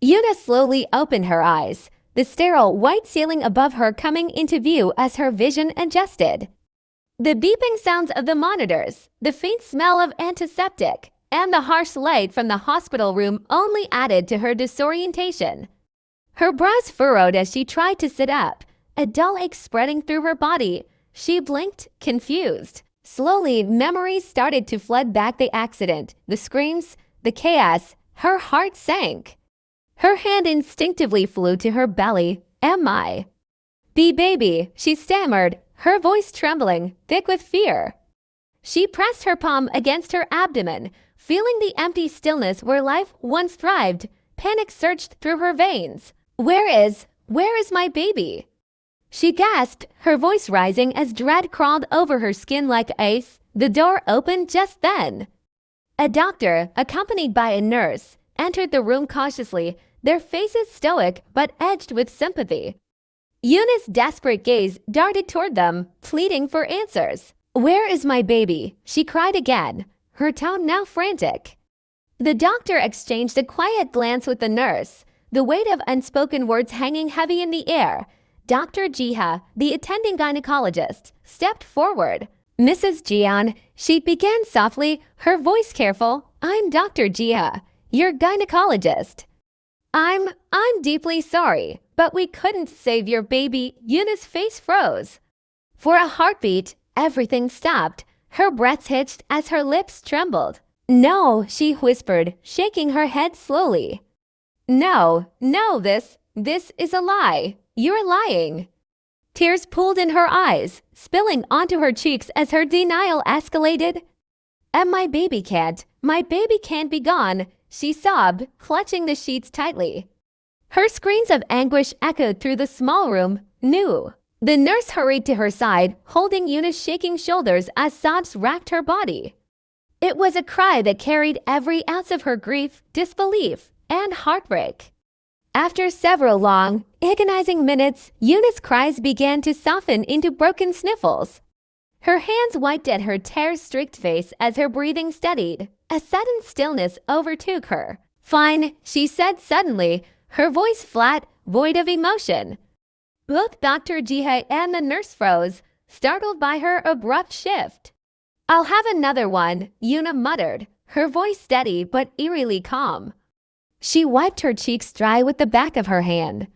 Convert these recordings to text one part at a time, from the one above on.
Yuna slowly opened her eyes, the sterile white ceiling above her coming into view as her vision adjusted. The beeping sounds of the monitors, the faint smell of antiseptic, and the harsh light from the hospital room only added to her disorientation. Her brows furrowed as she tried to sit up, a dull ache spreading through her body. She blinked, confused. Slowly, memories started to flood back: the accident, the screams, the chaos. Her heart sank. Her hand instinctively flew to her belly. Am I? The baby, she stammered, her voice trembling, thick with fear. She pressed her palm against her abdomen, feeling the empty stillness where life once thrived. Panic surged through her veins. Where is my baby? She gasped, her voice rising as dread crawled over her skin like ice. The door opened just then. A doctor, accompanied by a nurse, entered the room cautiously, their faces stoic but edged with sympathy. Yuna's desperate gaze darted toward them, pleading for answers. Where is my baby? She cried again, her tone now frantic. The doctor exchanged a quiet glance with the nurse, the weight of unspoken words hanging heavy in the air. Dr. Jiha, the attending gynecologist, stepped forward. Mrs. Jian, she began softly, her voice careful. I'm Dr. Jiha, your gynecologist. I'm deeply sorry, but we couldn't save your baby. Yuna's face froze. For a heartbeat, everything stopped. Her breath hitched as her lips trembled. No, she whispered, shaking her head slowly. No, this is a lie. You're lying. Tears pooled in her eyes, spilling onto her cheeks as her denial escalated. And my baby can't be gone, she sobbed, clutching the sheets tightly. Her screams of anguish echoed through the small room. New. The nurse hurried to her side, holding Yuna's shaking shoulders as sobs racked her body. It was a cry that carried every ounce of her grief, disbelief, and heartbreak. After several long, agonizing minutes, Yuna's cries began to soften into broken sniffles. Her hands wiped at her tear-streaked face as her breathing steadied. A sudden stillness overtook her. Fine, she said suddenly, her voice flat, void of emotion. Both Dr. Jihae and the nurse froze, startled by her abrupt shift. I'll have another one, Yuna muttered, her voice steady but eerily calm. She wiped her cheeks dry with the back of her hand.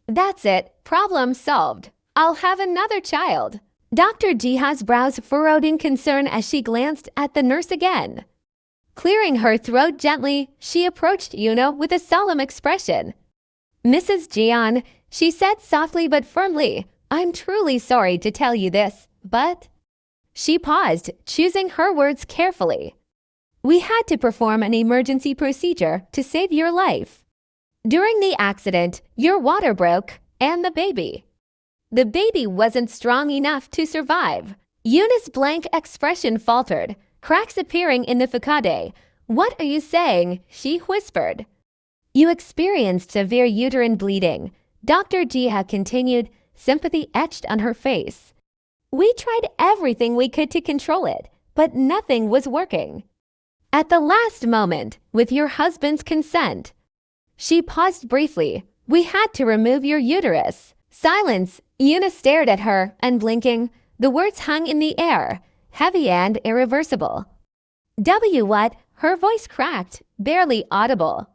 That's it, problem solved. I'll have another child. Dr. Jiha's brows furrowed in concern as she glanced at the nurse again. Clearing her throat gently, she approached Yuna with a solemn expression. Mrs. Jian, she said softly but firmly, I'm truly sorry to tell you this, but... She paused, choosing her words carefully. We had to perform an emergency procedure to save your life. During the accident, your water broke, and the baby. The baby wasn't strong enough to survive. Yuna's blank expression faltered, cracks appearing in the facade. What are you saying? She whispered. You experienced severe uterine bleeding. Dr. Jiha continued, sympathy etched on her face. We tried everything we could to control it, but nothing was working. At the last moment, with your husband's consent. She paused briefly. We had to remove your uterus. Silence. Yuna stared at her, and blinking, the words hung in the air, heavy and irreversible. What? Her voice cracked, barely audible.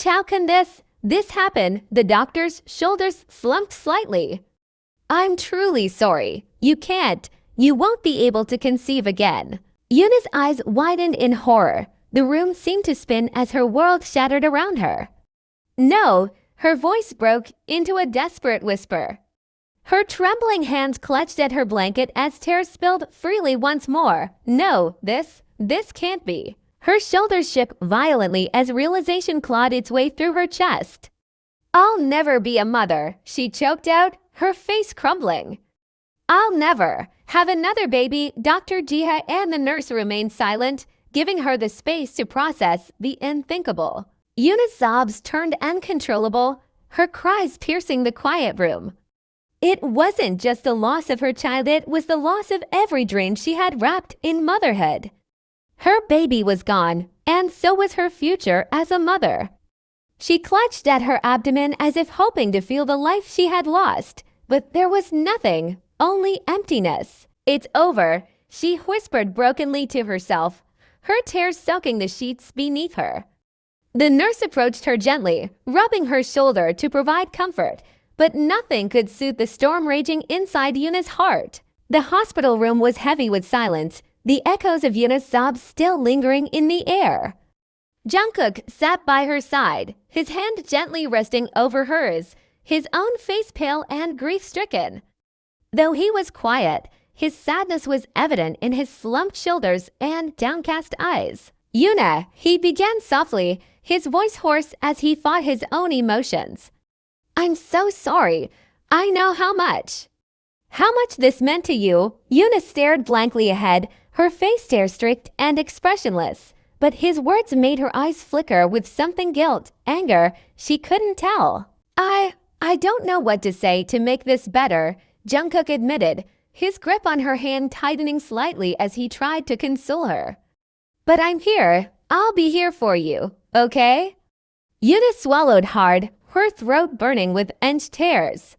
How can this happen? The doctor's shoulders slumped slightly. I'm truly sorry. You won't be able to conceive again. Yuna's eyes widened in horror. The room seemed to spin as her world shattered around her. No, her voice broke into a desperate whisper. Her trembling hands clutched at her blanket as tears spilled freely once more. No, this can't be. Her shoulders shook violently as realization clawed its way through her chest. I'll never be a mother, she choked out, her face crumbling. I'll never have another baby. Dr. Jiha and the nurse remained silent, giving her the space to process the unthinkable. Yuna's sobs turned uncontrollable, her cries piercing the quiet room. It wasn't just the loss of her child, it was the loss of every dream she had wrapped in motherhood. Her baby was gone, and so was her future as a mother. She clutched at her abdomen as if hoping to feel the life she had lost, but there was nothing, only emptiness. "It's over," she whispered brokenly to herself, her tears soaking the sheets beneath her. The nurse approached her gently, rubbing her shoulder to provide comfort, but nothing could soothe the storm raging inside Yuna's heart. The hospital room was heavy with silence, the echoes of Yuna's sobs still lingering in the air. Jungkook sat by her side, his hand gently resting over hers, his own face pale and grief-stricken. Though he was quiet, his sadness was evident in his slumped shoulders and downcast eyes. "Yuna," he began softly, his voice hoarse as he fought his own emotions. "I'm so sorry. I know how much." How much this meant to you? Yuna stared blankly ahead, her face tear-streaked and expressionless. But his words made her eyes flicker with something guilt, anger, she couldn't tell. I don't know what to say to make this better," Jungkook admitted, his grip on her hand tightening slightly as he tried to console her. "But I'm here. I'll be here for you, okay?" Yuna swallowed hard, her throat burning with enched tears.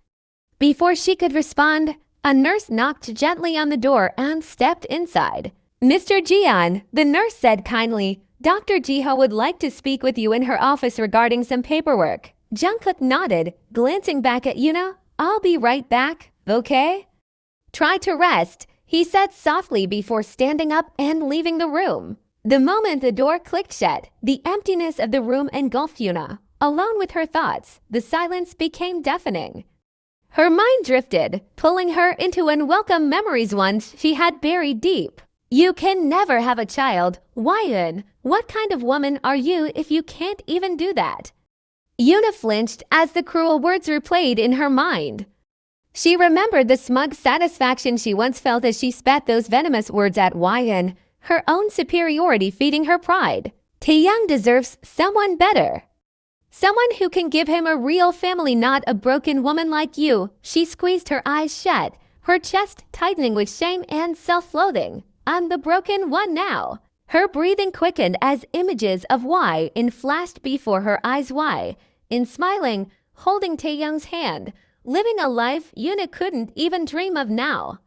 Before she could respond, a nurse knocked gently on the door and stepped inside. "Mr. Jeon," the nurse said kindly, "Dr. Jiho would like to speak with you in her office regarding some paperwork." Jungkook nodded, glancing back at Yuna. "I'll be right back, okay?" "Try to rest," he said softly before standing up and leaving the room. The moment the door clicked shut, the emptiness of the room engulfed Yuna. Alone with her thoughts, the silence became deafening. Her mind drifted, pulling her into unwelcome memories ones she had buried deep. "You can never have a child. Whyun, what kind of woman are you if you can't even do that?" Yuna flinched as the cruel words replayed in her mind. She remembered the smug satisfaction she once felt as she spat those venomous words at Whyun, her own superiority feeding her pride. Taehyung deserves someone better. Someone who can give him a real family, not a broken woman like you. She squeezed her eyes shut, her chest tightening with shame and self-loathing. "I'm the broken one now." Her breathing quickened as images of Why-in flashed before her eyes. Why-in smiling, holding Taehyung's hand, living a life Yuna couldn't even dream of now.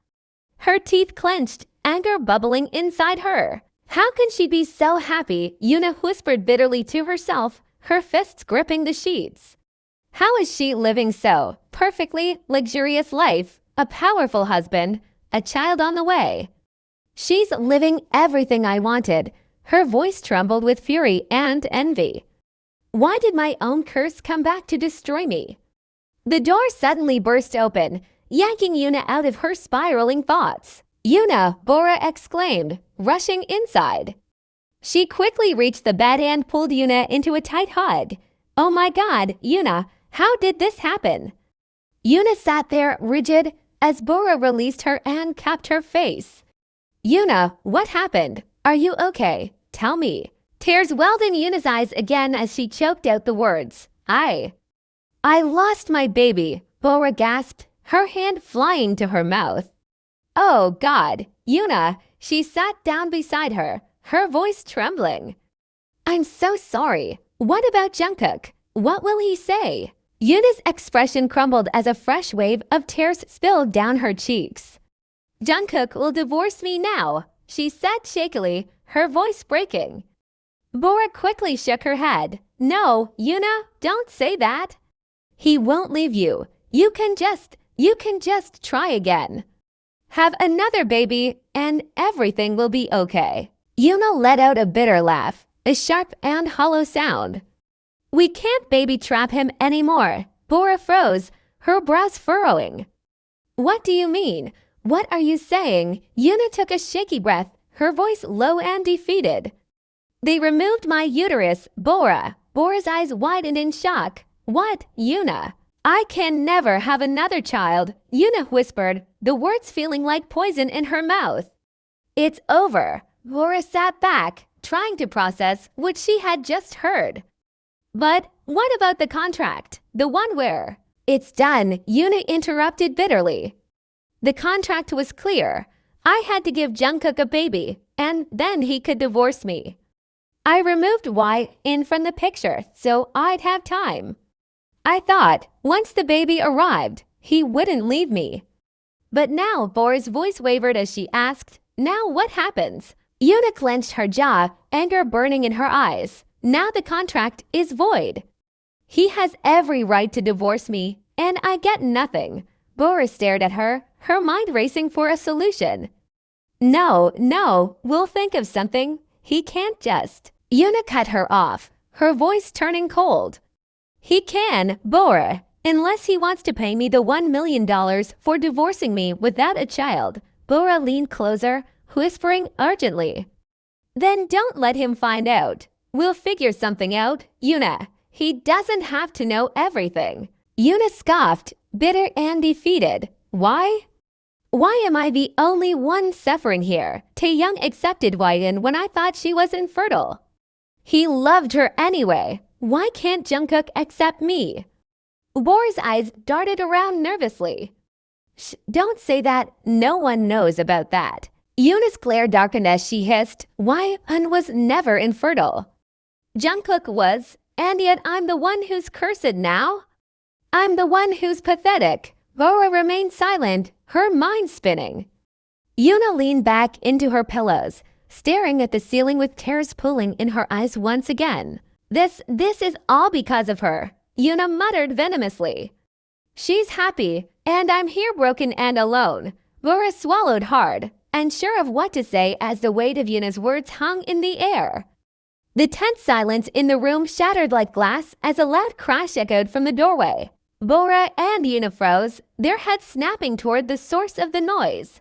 Her teeth clenched, anger bubbling inside her. How can she be so happy? Yuna whispered bitterly to herself, her fists gripping the sheets. How is she living so perfectly luxurious life, a powerful husband, a child on the way? "She's living everything I wanted." Her voice trembled with fury and envy. "Why did my own curse come back to destroy me?" The door suddenly burst open, yanking Yuna out of her spiraling thoughts. "Yuna!" Bora exclaimed, rushing inside. She quickly reached the bed and pulled Yuna into a tight hug. "Oh my God, Yuna, how did this happen?" Yuna sat there rigid as Bora released her and kept her face. "Yuna, what happened? Are you okay? Tell me." Tears welled in Yuna's eyes again as she choked out the words. I lost my baby," Bora gasped, her hand flying to her mouth. "Oh God, Yuna," she sat down beside her, her voice trembling. "I'm so sorry. What about Jungkook? What will he say?" Yuna's expression crumbled as a fresh wave of tears spilled down her cheeks. "Jungkook will divorce me now," she said shakily, her voice breaking. Bora quickly shook her head. "No, Yuna, don't say that. He won't leave you. You can just try again. Have another baby and everything will be okay." Yuna let out a bitter laugh, a sharp and hollow sound. "We can't baby trap him anymore." Bora froze, her brows furrowing. "What do you mean? What are you saying?" Yuna took a shaky breath, her voice low and defeated. "They removed my uterus, Bora." Bora's eyes widened in shock. "What, Yuna? I can never have another child," Yuna whispered, the words feeling like poison in her mouth. "It's over." Bora sat back, trying to process what she had just heard. "But what about the contract? The one where—" "It's done," Yuna interrupted bitterly. "The contract was clear. I had to give Jungkook a baby, and then he could divorce me." I removed YN from the picture so I'd have time. I thought once the baby arrived, he wouldn't leave me. But now Bora's voice wavered as she asked, now what happens? Yuna clenched her jaw, anger burning in her eyes. Now the contract is void. He has every right to divorce me, and I get nothing. Bora stared at her, her mind racing for a solution. No, we'll think of something. He can't just. Yuna cut her off, her voice turning cold. He can, Bora, unless he wants to pay me the $1 million for divorcing me without a child. Bora leaned closer, whispering urgently. Then don't let him find out. We'll figure something out, Yuna. He doesn't have to know everything. Yuna scoffed, bitter and defeated. Why? Why am I the only one suffering here? Taehyung accepted YN when I thought she was infertile. He loved her anyway. Why can't Jungkook accept me? Bora's eyes darted around nervously. Shh, don't say that. No one knows about that. Yuna's glare darkened as she hissed, YN was never infertile. Jungkook was, and yet I'm the one who's cursed now? I'm the one who's pathetic. Bora remained silent, her mind spinning. Yuna leaned back into her pillows, staring at the ceiling with tears pooling in her eyes once again. This is all because of her, Yuna muttered venomously. She's happy, and I'm here broken and alone. Bora swallowed hard, unsure of what to say as the weight of Yuna's words hung in the air. The tense silence in the room shattered like glass as a loud crash echoed from the doorway. Bora and Yuna froze, their heads snapping toward the source of the noise.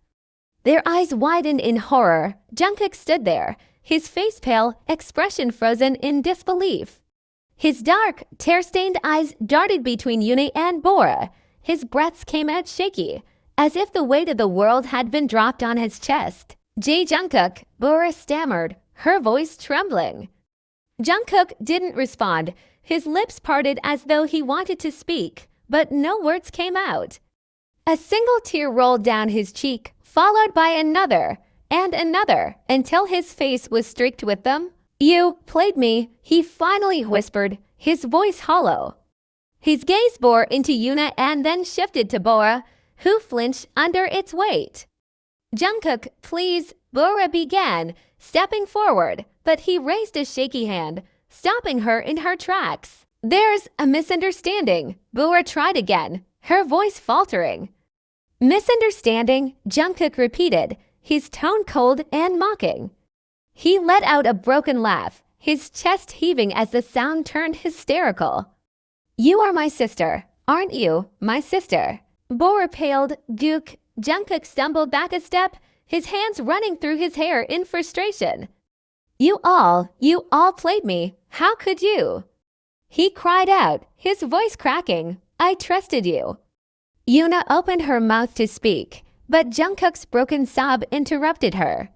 Their eyes widened in horror. Jungkook stood there, his face pale, expression frozen in disbelief. His dark, tear-stained eyes darted between Yuna and Bora. His breaths came out shaky, as if the weight of the world had been dropped on his chest. Jungkook, Bora stammered, her voice trembling. Jungkook didn't respond. His lips parted as though he wanted to speak, but no words came out. A single tear rolled down his cheek, followed by another and another, until his face was streaked with them. You played me, he finally whispered, his voice hollow. His gaze bore into Yuna and then shifted to Bora, who flinched under its weight. Jungkook, please, Bora began, stepping forward, but he raised a shaky hand, stopping her in her tracks. There's a misunderstanding, Bora tried again, her voice faltering. Misunderstanding, Jungkook repeated, his tone cold and mocking. He let out a broken laugh, his chest heaving as the sound turned hysterical. You are my sister, aren't you, my sister? Bora paled, gook. Jungkook stumbled back a step, his hands running through his hair in frustration. You all played me. How could you? He cried out, his voice cracking. I trusted you. Yuna opened her mouth to speak, but Jungkook's broken sob interrupted her.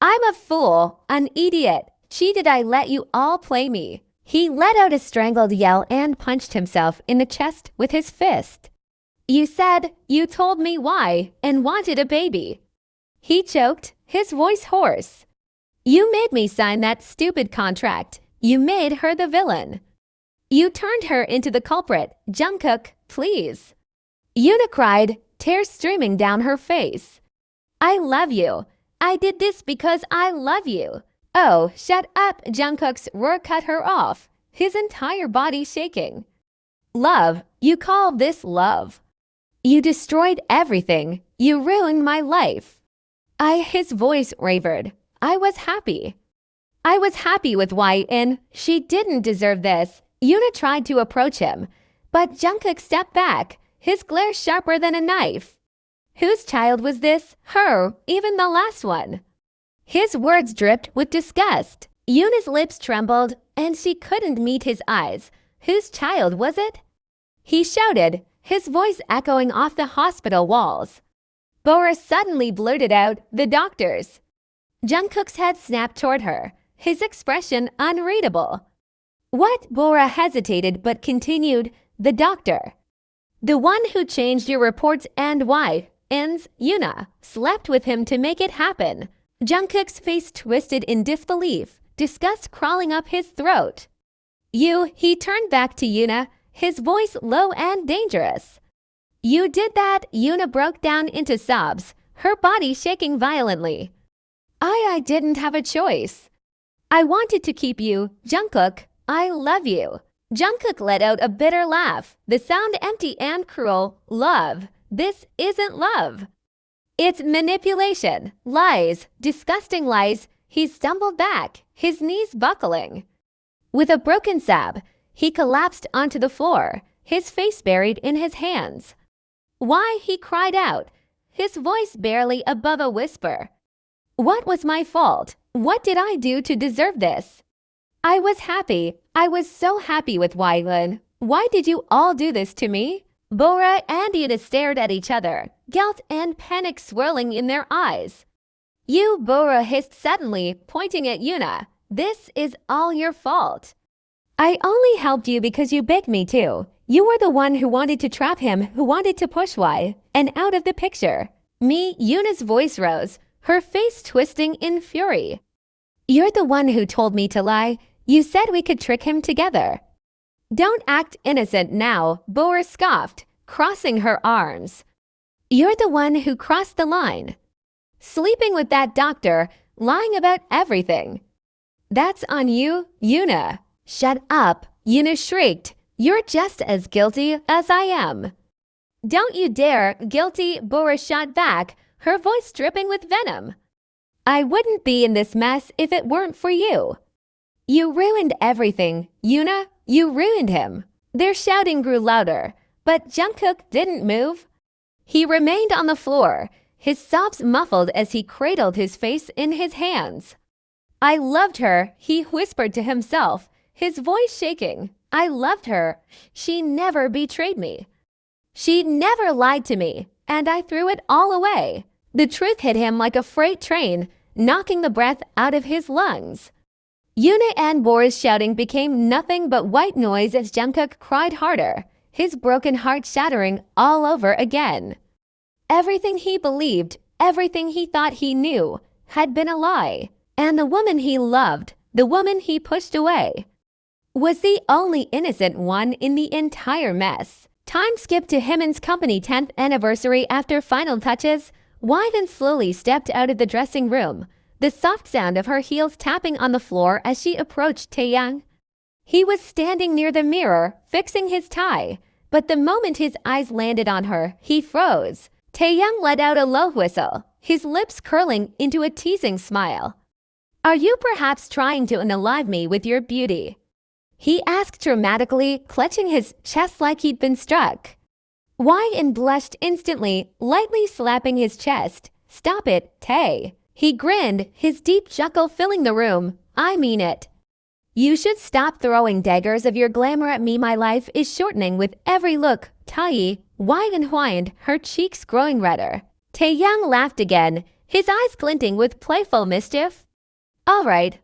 I'm a fool, an idiot. Cheated I let you all play me. He let out a strangled yell and punched himself in the chest with his fist. You said you told me why and wanted a baby. He choked, his voice hoarse. You made me sign that stupid contract. You made her the villain. You turned her into the culprit. Jungkook, please. Yuna cried, tears streaming down her face. I love you. I did this because I love you. Oh, shut up, Jungkook's roar cut her off, his entire body shaking. Love, you call this love? You destroyed everything. You ruined my life. His voice wavered. I was happy. I was happy with YN. She didn't deserve this. Yuna tried to approach him, but Jungkook stepped back, his glare sharper than a knife. Whose child was this? Her, even the last one. His words dripped with disgust. Yuna's lips trembled, and she couldn't meet his eyes. Whose child was it? He shouted, his voice echoing off the hospital walls. Bora suddenly blurted out, the doctors. Jungkook's head snapped toward her, his expression unreadable. What? Bora hesitated but continued, the doctor. The one who changed your reports and why, Yuna, slept with him to make it happen. Jungkook's face twisted in disbelief. disgust crawling up his throat. You, he turned back to Yuna, his voice low and dangerous. You did that, Yuna broke down into sobs, her body shaking violently. I didn't have a choice. I wanted to keep you, Jungkook, I love you. Jungkook let out a bitter laugh, the sound empty and cruel. Love. This isn't love. It's manipulation, lies, disgusting lies. He stumbled back, his knees buckling. With a broken sob, he collapsed onto the floor, his face buried in his hands. Why, he cried out, his voice barely above a whisper. What was my fault? What did I do to deserve this? I was happy. I was so happy with Wylan. Why did you all do this to me? Bora and Yuna stared at each other, guilt and panic swirling in their eyes. You, Bora hissed suddenly, pointing at Yuna. This is all your fault. I only helped you because you begged me to. You were the one who wanted to trap him, who wanted to push Y, and out of the picture. Me, Yuna's voice rose, her face twisting in fury. You're the one who told me to lie. You said we could trick him together. Don't act innocent now, Bora scoffed, crossing her arms. You're the one who crossed the line. Sleeping with that doctor, lying about everything. That's on you, Yuna. Shut up, Yuna shrieked. You're just as guilty as I am. Don't you dare, guilty, Bora shot back, her voice dripping with venom. I wouldn't be in this mess if it weren't for you. You ruined everything, Yuna. You ruined him. Their shouting grew louder, but Jungkook didn't move. He remained on the floor, his sobs muffled as he cradled his face in his hands. I loved her, he whispered to himself, his voice shaking. I loved her. She never betrayed me. She never lied to me, and I threw it all away. The truth hit him like a freight train, knocking the breath out of his lungs. Yuna and Bora's shouting became nothing but white noise as Jungkook cried harder, his broken heart shattering all over again. Everything he believed, everything he thought he knew, had been a lie, and the woman he loved, the woman he pushed away, was the only innocent one in the entire mess. Time skipped to Hyunmin's company 10th anniversary after final touches. Wyvin slowly stepped out of the dressing room, the soft sound of her heels tapping on the floor as she approached Taehyung. He was standing near the mirror, fixing his tie, but the moment his eyes landed on her, he froze. Taehyung let out a low whistle, his lips curling into a teasing smile. Are you perhaps trying to unalive me with your beauty? He asked dramatically, clutching his chest like he'd been struck. Wyvin blushed instantly, lightly slapping his chest. Stop it, Tae. He grinned, his deep chuckle filling the room. I mean it. You should stop throwing daggers of your glamour at me. My life is shortening with every look. Tae, Wyvin whined, her cheeks growing redder. Taehyung laughed again, his eyes glinting with playful mischief. All right.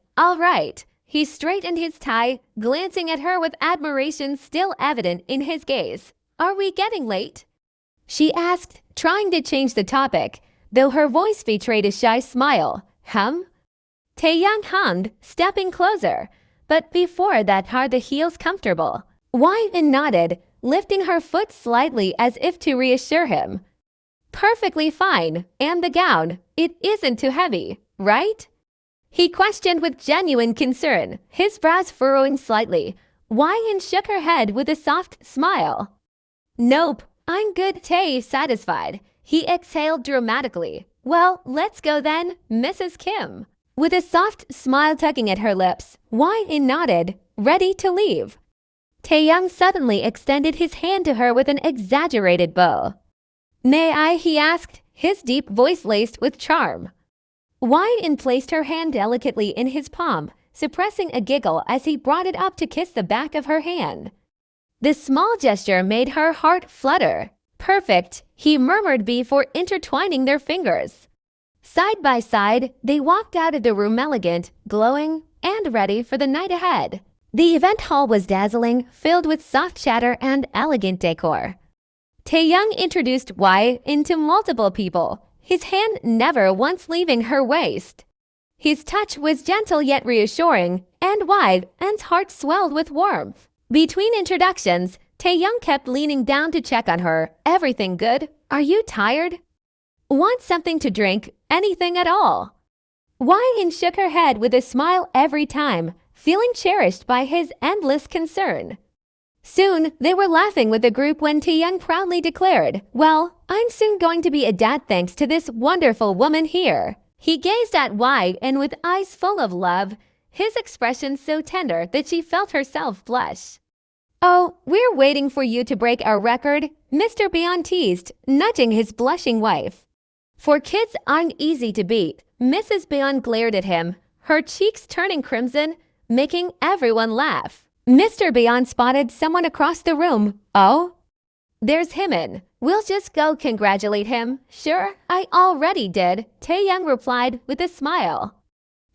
He straightened his tie, glancing at her with admiration still evident in his gaze. Are we getting late? She asked, trying to change the topic, though her voice betrayed a shy smile. Taehyung hummed, stepping closer, but before that are the heels comfortable? Wyvin nodded, lifting her foot slightly as if to reassure him. Perfectly fine, and the gown, it isn't too heavy, right? He questioned with genuine concern, his brows furrowing slightly. Wyvin shook her head with a soft smile. Nope, I'm good. Tae satisfied. He exhaled dramatically. Well, let's go then, Mrs. Kim. With a soft smile tugging at her lips, Wyvin nodded, ready to leave. Taehyung suddenly extended his hand to her with an exaggerated bow. May I? He asked, his deep voice laced with charm. Wyvin placed her hand delicately in his palm, suppressing a giggle as he brought it up to kiss the back of her hand. The small gesture made her heart flutter. Perfect, he murmured before intertwining their fingers. Side by side, they walked out of the room elegant, glowing, and ready for the night ahead. The event hall was dazzling, filled with soft chatter and elegant decor. Taehyung introduced Wyvin to multiple people, his hand never once leaving her waist. His touch was gentle yet reassuring, and Y's heart swelled with warmth. Between introductions, Taehyung kept leaning down to check on her. Everything good? Are you tired? Want something to drink? Anything at all? Yn shook her head with a smile every time, feeling cherished by his endless concern. Soon, they were laughing with the group when Taehyung proudly declared, "Well, I'm soon going to be a dad thanks to this wonderful woman here." He gazed at Yn with eyes full of love, his expression so tender that she felt herself blush. "Oh, we're waiting for you to break our record," Mr. Beyond teased, nudging his blushing wife. "For kids aren't easy to beat." Mrs. Beyond glared at him, her cheeks turning crimson, making everyone laugh. Mr. Beyond spotted someone across the room. "Oh? There's Himin. We'll just go congratulate him." "Sure, I already did," Taehyung replied with a smile.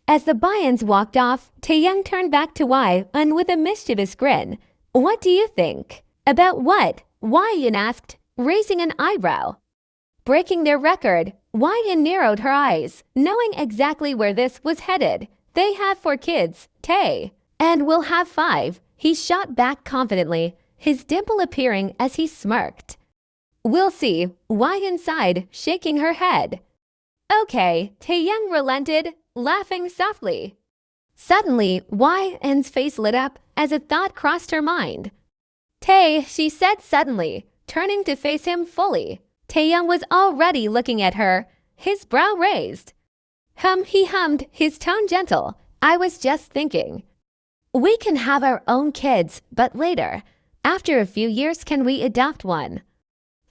As the Byans walked off, Taehyung turned back to Yn with a mischievous grin. "What do you think?" "About what?" Yn asked, raising an eyebrow. "Breaking their record." Yn narrowed her eyes, knowing exactly where this was headed. "They have 4 kids, Tae, and we'll have 5. He shot back confidently, his dimple appearing as he smirked. "We'll see," Yn sighed, shaking her head. "Okay," Taehyung relented, laughing softly. Suddenly,Yn's face lit up as a thought crossed her mind. "Tae," she said suddenly, turning to face him fully. Taehyung was already looking at her, his brow raised. He hummed, his tone gentle. "I was just thinking. We can have our own kids, but later, after a few years, can we adopt one?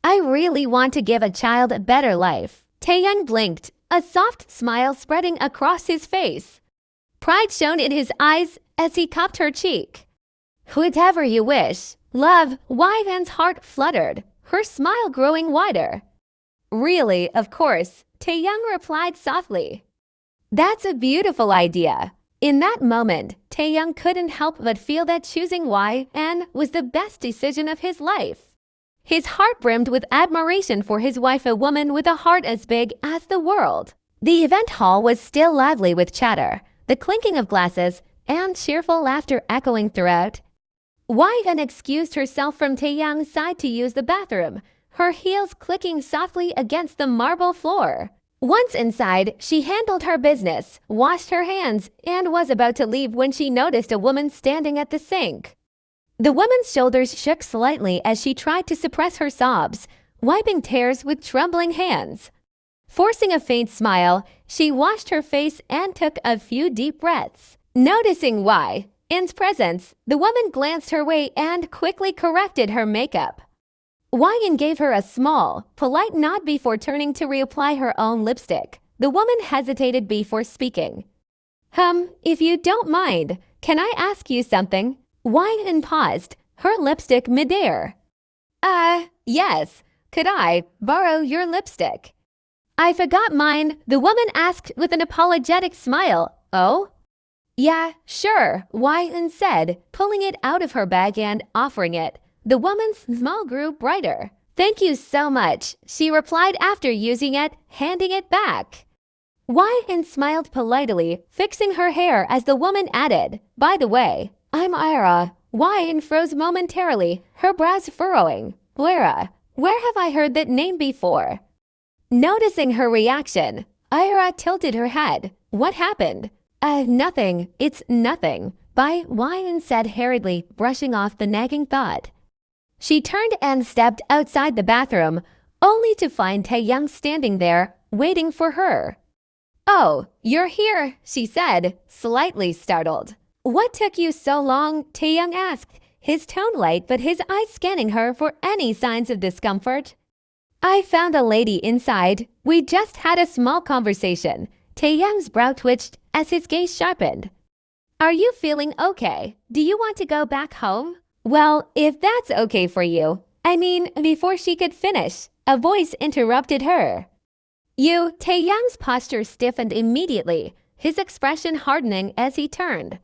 I really want to give a child a better life." Taehyung blinked, a soft smile spreading across his face. Pride shone in his eyes as he cupped her cheek. "Whatever you wish." "Love,"Yn's heart fluttered, her smile growing wider. "Really, of course," Taehyung replied softly. "That's a beautiful idea." In that moment, Taehyung couldn't help but feel that choosing Yn was the best decision of his life. His heart brimmed with admiration for his wife, a woman with a heart as big as the world. The event hall was still lively with chatter, the clinking of glasses, and cheerful laughter echoing throughout. Yn excused herself from Taehyung's side to use the bathroom, her heels clicking softly against the marble floor. Once inside, she handled her business, washed her hands, and was about to leave when she noticed a woman standing at the sink. The woman's shoulders shook slightly as she tried to suppress her sobs, wiping tears with trembling hands. Forcing a faint smile, she washed her face and took a few deep breaths. NoticingYn's presence, the woman glanced her way and quickly corrected her makeup. Yn gave her a small, polite nod before turning to reapply her own lipstick. The woman hesitated before speaking. If you don't mind, can I ask you something?" Yn paused, her lipstick midair. Yes. Could I borrow your lipstick?" "I forgot mine," the woman asked with an apologetic smile. "Oh?" "Yeah, sure," Yn said, pulling it out of her bag and offering it. The woman's smile grew brighter. "Thank you so much," she replied after using it, handing it back. Yn smiled politely, fixing her hair as the woman added, "By the way, I'm Aera." Yn froze momentarily, her brows furrowing. "Aera, where have I heard that name before?" Noticing her reaction, Aera tilted her head. "What happened?" Nothing. It's nothing," Yn said hurriedly, brushing off the nagging thought. She turned and stepped outside the bathroom, only to find Taehyung standing there, waiting for her. "Oh, you're here," she said, slightly startled. "What took you so long?" Taehyung asked, his tone light but his eyes scanning her for any signs of discomfort. "I found a lady inside. We just had a small conversation." Taehyung's brow twitched as his gaze sharpened. "Are you feeling okay? Do you want to go back home?" "Well, if that's okay for you." Before she could finish, a voice interrupted her. Taehyung's posture stiffened immediately, his expression hardening as he turned.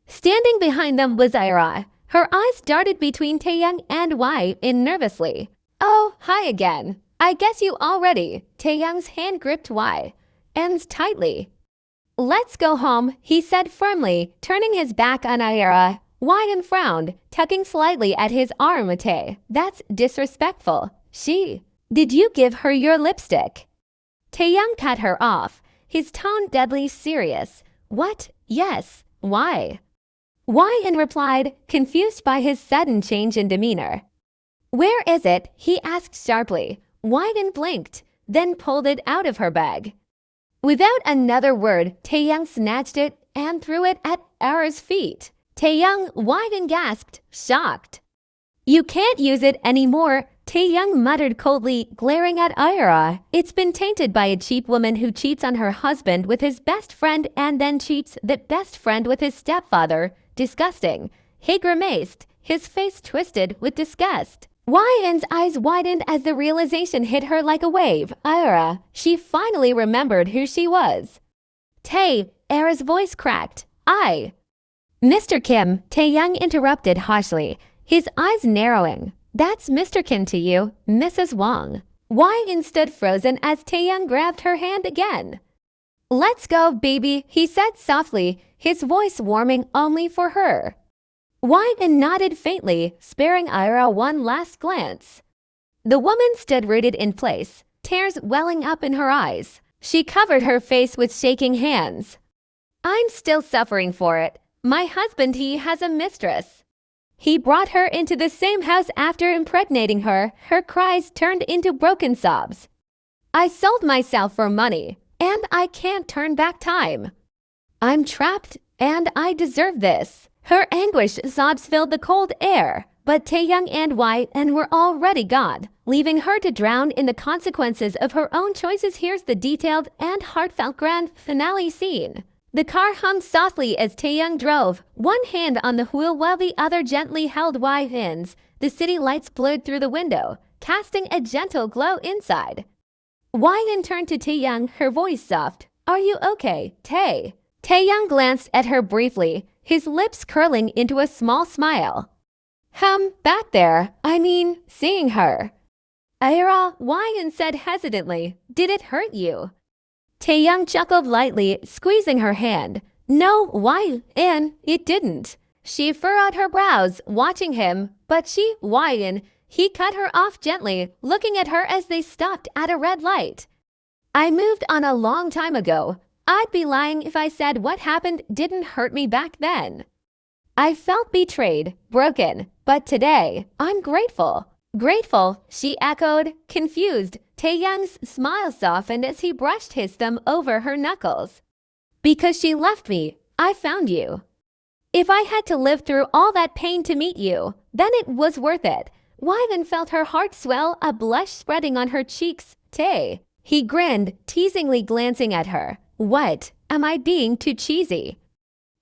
Standing behind them was Aera. Her eyes darted between Taehyung and Yn nervously. "Oh, hi again. I guess you all ready." Taehyung's hand grippedYn's tightly. Let's go home, he said firmly, turning his back on Aera. Wyan frowned, tugging slightly at his arm. That's disrespectful. Did you give her your lipstick? Taehyung cut her off, his tone deadly serious. What? Yes. Why? Wyan replied, confused by his sudden change in demeanor. Where is it? He asked sharply. Wyan blinked, then pulled it out of her bag. Without another word, Taehyung snatched it and threw it at Aera's feet. Taehyung, Wyan gasped, shocked. You can't use it anymore, Taehyung muttered coldly, glaring at Aera. It's been tainted by a cheap woman who cheats on her husband with his best friend and then cheats that best friend with his stepfather. Disgusting. He grimaced, his face twisted with disgust. Wyan's eyes widened as the realization hit her like a wave. Aera. She finally remembered who she was. Aera's voice cracked. Mr. Kim, Taehyung interrupted harshly, his eyes narrowing. That's Mr. Kim to you, Mrs. Wang. Wyan stood frozen as Taehyung grabbed her hand again. Let's go, baby, he said softly, his voice warming only for her. Wyan nodded faintly, sparing Aera one last glance. The woman stood rooted in place, tears welling up in her eyes. She covered her face with shaking hands. I'm still suffering for it. My husband, he has a mistress. He brought her into the same house after impregnating her. Her cries turned into broken sobs. I sold myself for money, and I can't turn back time. I'm trapped, and I deserve this. Her anguished sobs filled the cold air, but Taehyung and Wyan were already gone, leaving her to drown in the consequences of her own choices. Here's the detailed and heartfelt grand finale scene. The car hummed softly as Taehyung drove, one hand on the wheel while the other gently held Wyan's. The city lights blurred through the window, casting a gentle glow inside. Wyan turned to Taehyung, her voice soft. Are you okay, Tae? Taehyung glanced at her briefly, his lips curling into a small smile. Back there, seeing her. Aera, Wyan said hesitantly, did it hurt you? Taehyung chuckled lightly, squeezing her hand. No, Wyan, it didn't. She furrowed her brows, watching him, but Wyan, he cut her off gently, looking at her as they stopped at a red light. I moved on a long time ago. I'd be lying if I said what happened didn't hurt me back then. I felt betrayed, broken, but today, I'm grateful. Grateful, she echoed, confused. Taehyung's smile softened as he brushed his thumb over her knuckles. Because she left me, I found you. If I had to live through all that pain to meet you, then it was worth it. Wyan felt her heart swell, a blush spreading on her cheeks. Tae. He grinned, teasingly glancing at her. What? Am I being too cheesy?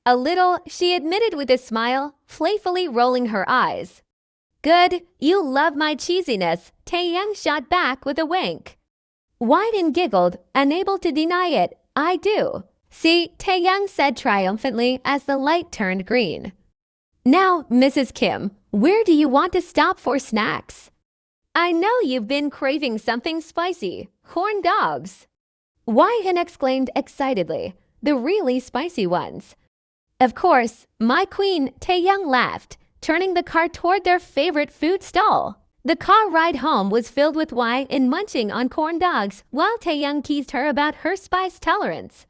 A little, she admitted with a smile, playfully rolling her eyes. Good, you love my cheesiness, Taehyung shot back with a wink. Wyan giggled, unable to deny it. I do. See, Taehyung said triumphantly as the light turned green. Now, Mrs. Kim, where do you want to stop for snacks? I know you've been craving something spicy. Corn dogs. Wyan exclaimed excitedly. The really spicy ones. Of course, my queen, Taehyung laughed, turning the car toward their favorite food stall. The car ride home was filled with Wyan munching on corn dogs while Taehyung teased her about her spice tolerance.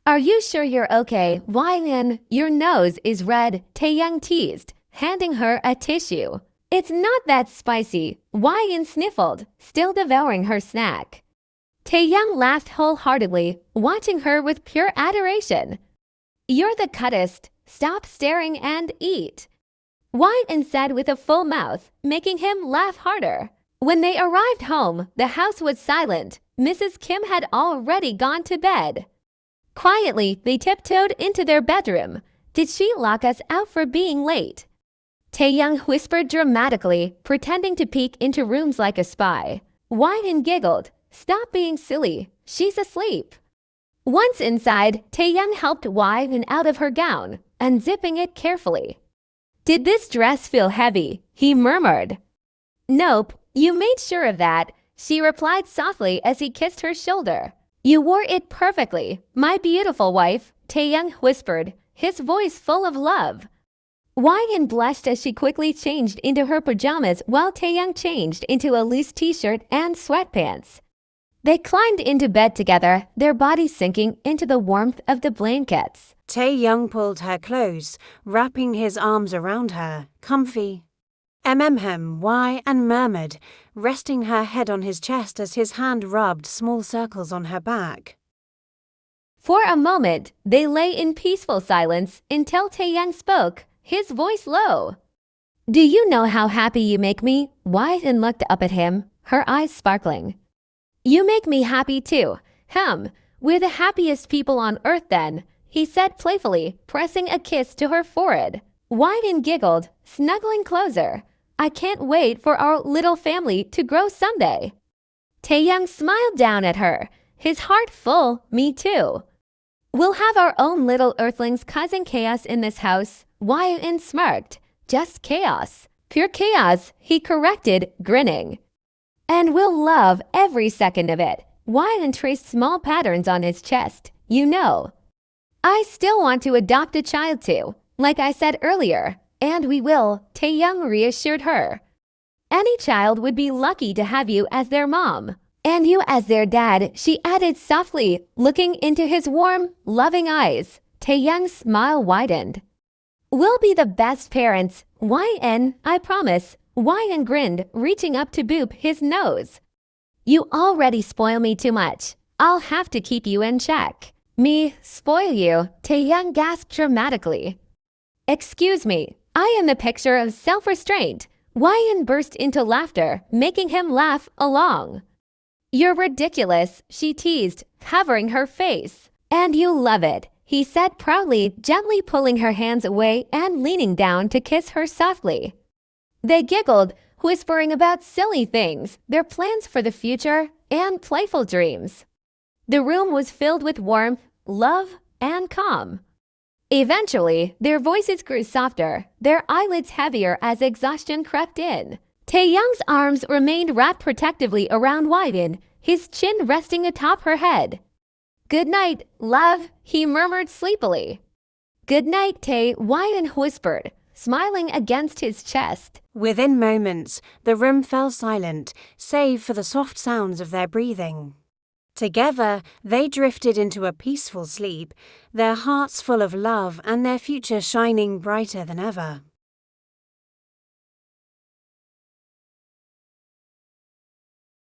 Are you sure you're okay, Wyan? Your nose is red, Taehyung teased, handing her a tissue. It's not that spicy, Wyan sniffled, still devouring her snack. Taehyung laughed wholeheartedly, watching her with pure adoration. You're the cuttest. Stop staring and eat. Wyan said with a full mouth, making him laugh harder. When they arrived home, the house was silent. Mrs. Kim had already gone to bed. Quietly, they tiptoed into their bedroom. Did she lock us out for being late? Taehyung whispered dramatically, pretending to peek into rooms like a spy. Wyan giggled. Stop being silly. She's asleep. Once inside, Taehyung helped Wyan out of her gown, unzipping it carefully. Did this dress feel heavy? He murmured. Nope, you made sure of that, she replied softly as he kissed her shoulder. You wore it perfectly, my beautiful wife, Taehyung whispered, his voice full of love. Hwayun blushed as she quickly changed into her pajamas while Taehyung changed into a loose t-shirt and sweatpants. They climbed into bed together, their bodies sinking into the warmth of the blankets. Taehyung pulled her close, wrapping his arms around her, comfy. Why, and murmured, resting her head on his chest as his hand rubbed small circles on her back. For a moment, they lay in peaceful silence until Taehyung spoke, his voice low. Do you know how happy you make me? Hwayun looked up at him, her eyes sparkling. You make me happy too. We're the happiest people on earth then, he said playfully, pressing a kiss to her forehead. Hwayun giggled, snuggling closer. I can't wait for our little family to grow someday. Taehyung smiled down at her, his heart full, me too. We'll have our own little earthlings causing chaos in this house, Hwayun smirked. Just chaos. Pure chaos, he corrected, grinning. And we'll love every second of it. Hwayun traced small patterns on his chest, you know. I still want to adopt a child too, like I said earlier, and we will, Taehyung reassured her. Any child would be lucky to have you as their mom. And you as their dad, she added softly, looking into his warm, loving eyes. Taehyung's smile widened. We'll be the best parents, Hwayun, I promise. Hwayun grinned, reaching up to boop his nose. You already spoil me too much. I'll have to keep you in check. Me spoil you, Taehyung gasped dramatically. Excuse me, I am the picture of self-restraint. Hwayun burst into laughter, making him laugh along. You're ridiculous, she teased, covering her face. And you love it, he said proudly, gently pulling her hands away and leaning down to kiss her softly. They giggled, whispering about silly things, their plans for the future, and playful dreams. The room was filled with warmth, love, and calm. Eventually, their voices grew softer, their eyelids heavier as exhaustion crept in. Taehyung's arms remained wrapped protectively around Hwayun, his chin resting atop her head. Good night, love, he murmured sleepily. Good night, Tae, Hwayun whispered, smiling against his chest. Within moments, the room fell silent, save for the soft sounds of their breathing. Together, they drifted into a peaceful sleep, their hearts full of love and their future shining brighter than ever.